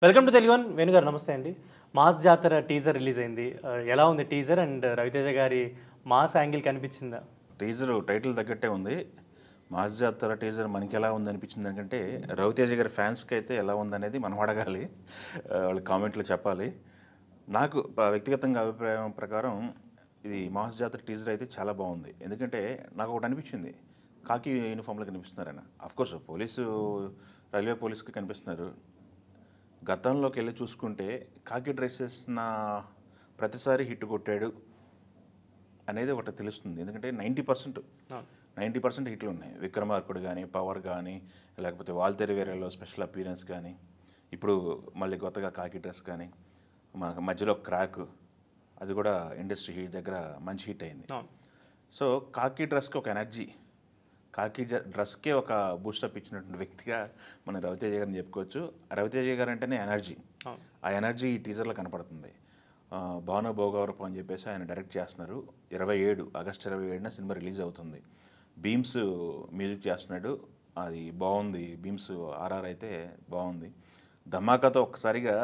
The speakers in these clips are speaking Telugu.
Welcome to Telugu one. Venu గారు నమస్తే అండి. మాస్ జాతర టీజర్ రిలీజ్ అయింది. ఎలా ఉంది టీజర్ అండ్ రవితేజ గారి మాస్ యాంగిల్ కనిపించిందా? టీజర్ టైటిల్ తగ్గట్టే ఉంది. మాస్ జాతర టీజర్ మనకి ఎలా ఉంది అనిపించింది ఎందుకంటే రవితేజ గారి ఫ్యాన్స్కి అయితే ఎలా ఉందనేది మనం అడగాలి. వాళ్ళు కామెంట్లో చెప్పాలి. నాకు వ్యక్తిగతంగా అభిప్రాయం ప్రకారం ఇది మాస్ జాతర టీజర్ అయితే చాలా బాగుంది. ఎందుకంటే నాకు ఒకటి అనిపించింది, కాకి యూనిఫామ్లో కనిపిస్తున్నారు ఆయన. అఫ్కోర్స్ రైల్వే పోలీస్కి కనిపిస్తున్నారు. గతంలోకి వెళ్ళి చూసుకుంటే కాకి డ్రెస్ వేసిన ప్రతిసారి హిట్ కొట్టాడు అనేది ఒకటి తెలుస్తుంది. ఎందుకంటే 90% హిట్లు ఉన్నాయి. విక్రమార్కుడు కానీ, పవర్ కానీ, లేకపోతే వాల్తేరు వేరేలో స్పెషల్ అపీరెన్స్ కానీ, ఇప్పుడు మళ్ళీ కొత్తగా కాకి డ్రెస్ కానీ, మన మధ్యలో క్రాక్, అది కూడా ఇండస్ట్రీ హిట్ దగ్గర మంచి హిట్ అయింది. సో కాకి డ్రెస్కి ఒక ఎనర్జీ, కాకి డ్రెస్కే ఒక బూస్టప్ ఇచ్చినటువంటి వ్యక్తిగా మనం రవితేజ గారిని చెప్పుకోవచ్చు. రవితేజ గారు అంటేనే ఎనర్జీ. ఆ ఎనర్జీ ఈ టీజర్లో కనపడుతుంది. భాను భోగవరపు అని చెప్పేసి ఆయన డైరెక్ట్ చేస్తున్నారు. ఆగస్టు 27న సినిమా రిలీజ్ అవుతుంది. బీమ్స్ మ్యూజిక్ చేస్తున్నాడు. అది బాగుంది. బీమ్స్ ఆర్ఆర్ అయితే బాగుంది. ధమాకాతో ఒక్కసారిగా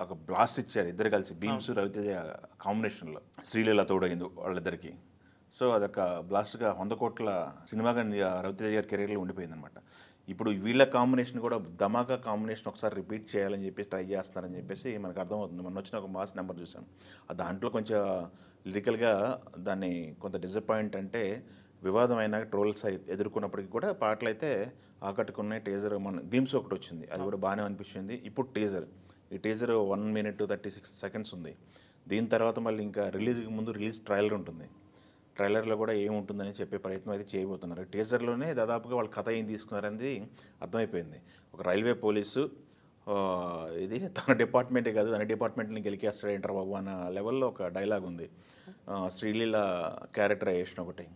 ఒక బ్లాస్ట్ ఇచ్చారు ఇద్దరు కలిసి. బీమ్స్ రవితేజ కాంబినేషన్లో శ్రీలీల తోడైంది వాళ్ళిద్దరికి. సో అదొక బ్లాస్ట్గా 100 కోట్ల సినిమాగా రవితేజ గారి కెరీర్లో ఉండిపోయిందనమాట. ఇప్పుడు వీళ్ళ కాంబినేషన్ కూడా ధమాకా కాంబినేషన్ ఒకసారి రిపీట్ చేయాలని చెప్పేసి ట్రై చేస్తారని చెప్పేసి మనకు అర్థమవుతుంది. మొన్న వచ్చిన ఒక మాస్ నెంబర్ చూసాను. దాంట్లో కొంచెం లిరికల్గా దాన్ని కొంత డిసప్పాయింట్, అంటే వివాదం అయినా ట్రోల్స్ ఎదుర్కొన్నప్పటికీ కూడా పాటలు అయితే ఆకట్టుకున్నాయి. టీజర్ మన గేమ్స్ ఒకటి వచ్చింది, అది కూడా బాగానే అనిపించింది. ఇప్పుడు ఈ టీజర్ 1 minute 36 seconds ఉంది. దీని తర్వాత మళ్ళీ ఇంకా రిలీజ్కి ముందు ట్రైలర్ ఉంటుంది. ట్రైలర్లో కూడా ఏముంటుందని చెప్పే ప్రయత్నం అయితే చేయబోతున్నారు. టీజర్లోనే దాదాపుగా వాళ్ళ కథ ఏం తీసుకున్నారనేది అర్థమైపోయింది. ఒక రైల్వే పోలీసు, ఇది తన డిపార్ట్మెంటే కాదు అన్ని డిపార్ట్మెంట్ని గెలికేస్తాడు ఏంటర్ బాబు అన్న లెవెల్లో ఒక డైలాగ్ ఉంది. శ్రీలీల క్యారెక్టరైజేషన్ ఒకటి,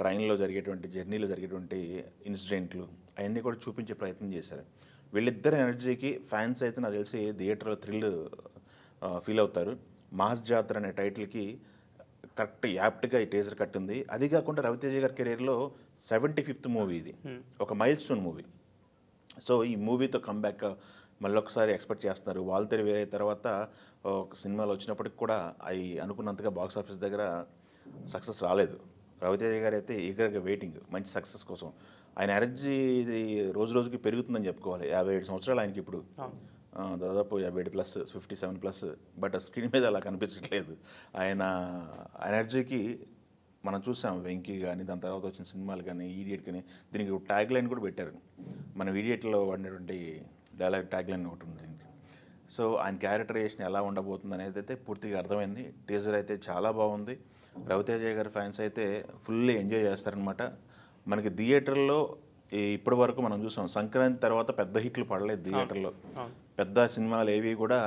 ట్రైన్లో జరిగేటువంటి జర్నీలో జరిగేటువంటి ఇన్సిడెంట్లు అవన్నీ కూడా చూపించే ప్రయత్నం చేశారు. వీళ్ళిద్దరి ఎనర్జీకి ఫ్యాన్స్ అయితే నాకు తెలిసి థియేటర్లో థ్రిల్ ఫీల్ అవుతారు. మాస్ జాతర అనే టైటిల్కి కరెక్ట్ యాప్ట్గా ఈ టీజర్ కట్టింది. అది కాకుండా రవితేజ గారి కెరీర్లో 75th మూవీ ఇది, ఒక మైల్ స్టోన్ మూవీ. సో ఈ మూవీతో కంబ్యాక్ మళ్ళొకసారి ఎక్స్పెక్ట్ చేస్తున్నారు. వాల్తేరు వేరే తర్వాత ఒక సినిమాలు వచ్చినప్పటికి కూడా అవి అనుకున్నంతగా బాక్స్ ఆఫీస్ దగ్గర సక్సెస్ రాలేదు. రవితేజ గారు అయితే ఈగర్గా వెయిటింగ్ మంచి సక్సెస్ కోసం. ఆయన ఎనర్జీ ఇది రోజు రోజుకి పెరుగుతుందని చెప్పుకోవాలి. 57 సంవత్సరాలు ఆయనకి ఇప్పుడు, దాదాపు 57+, 57+. బట్ స్క్రీన్ మీద అలా కనిపించట్లేదు. ఆయన ఎనర్జీకి మనం చూసాం వెంకీ కానీ, దాని తర్వాత వచ్చిన సినిమాలు కానీ, ఈడియట్ కానీ, దీనికి ట్యాగ్ లైన్ కూడా పెట్టారు. మనం ఈడియట్లో వాడినటువంటి డైలాగ్ ట్యాగ్ లైన్ ఒకటి ఉంది. సో ఆయన క్యారెక్టరైజేషన్ ఎలా ఉండబోతుంది అనేది అయితే పూర్తిగా అర్థమైంది. టీజర్ అయితే చాలా బాగుంది. రవితేజ గారి ఫ్యాన్స్ అయితే ఫుల్లీ ఎంజాయ్ చేస్తారనమాట. మనకి థియేటర్లో ఇప్పటి వరకు మనం చూసాం, సంక్రాంతి తర్వాత పెద్ద హిట్లు పడలేదు థియేటర్లో. పెద్ద సినిమాలు ఏవి కూడా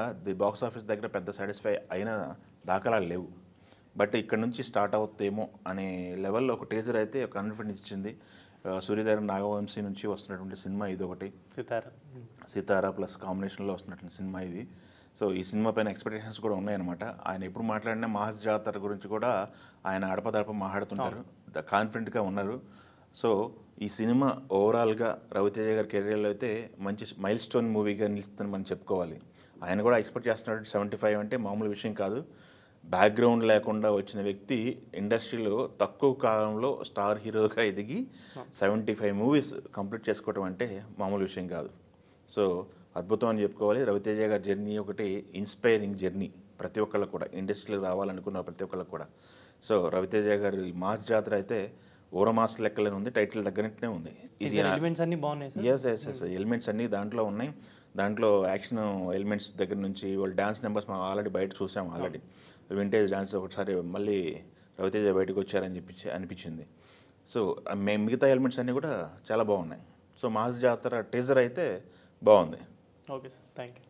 బాక్స్ ఆఫీస్ దగ్గర పెద్ద సాటిస్ఫై అయిన దాఖలాలు లేవు. బట్ ఇక్కడ నుంచి స్టార్ట్ అవుతాయేమో అనే లెవెల్లో ఒక టీజర్ అయితే ఒక కాన్ఫిడెన్స్ ఇచ్చింది. సూర్యధర నాగవంశీ నుంచి వస్తున్నటువంటి సినిమా ఇది ఒకటి, సితారా ప్లస్ కాంబినేషన్లో వస్తున్నటువంటి సినిమా ఇది. సో ఈ సినిమా పైన ఎక్స్పెక్టేషన్స్ కూడా ఉన్నాయన్నమాట. ఆయన ఎప్పుడు మాట్లాడినా మాస్ జాతర గురించి కూడా ఆయన అడపదడప మాట్లాడుతుంటారు, కాన్ఫిడెంట్గా ఉన్నారు. సో ఈ సినిమా ఓవరాల్గా రవితేజ గారి కెరీర్లో అయితే మంచి మైల్ స్టోన్ మూవీగా నిలుస్తుందని మనం చెప్పుకోవాలి. ఆయన కూడా ఎక్స్పెక్ట్ చేస్తున్నాడు. 75 అంటే మామూలు విషయం కాదు. బ్యాక్గ్రౌండ్ లేకుండా వచ్చిన వ్యక్తి ఇండస్ట్రీలో తక్కువ కాలంలో స్టార్ హీరోగా ఎదిగి 75 మూవీస్ కంప్లీట్ చేసుకోవటం అంటే మామూలు విషయం కాదు. సో అద్భుతం అని చెప్పుకోవాలి. రవితేజ గారి జర్నీ ఒకటి ఇన్స్పైరింగ్ జర్నీ ప్రతి ఒక్కళ్ళకు కూడా, ఇండస్ట్రీలో రావాలనుకున్న ప్రతి ఒక్కళ్ళకు కూడా. సో రవితేజ గారి మాస్ జాతర అయితే ఓరమాస్ లెక్కలేని ఉంది. టైటిల్ దగ్గరనే ఉంది. ఇది ఎలిమెంట్స్ అన్ని బాగున్నాయి. ఎస్ ఎలిమెంట్స్ అన్నీ దాంట్లో ఉన్నాయి. దాంట్లో యాక్షన్ ఎలిమెంట్స్ దగ్గర నుంచి వాళ్ళు డ్యాన్స్ నెంబర్స్ మనం ఆల్రెడీ బయట చూసాం. ఆల్రెడీ వింటేజ్ డ్యాన్స్ ఒకసారి మళ్ళీ రవితేజ బయటకు వచ్చారని అనిపించింది. సో మిగతా ఎలిమెంట్స్ అన్నీ కూడా చాలా బాగున్నాయి. సో మాస్ జాతర టీజర్ అయితే బాగుంది. Okay sir, thank you.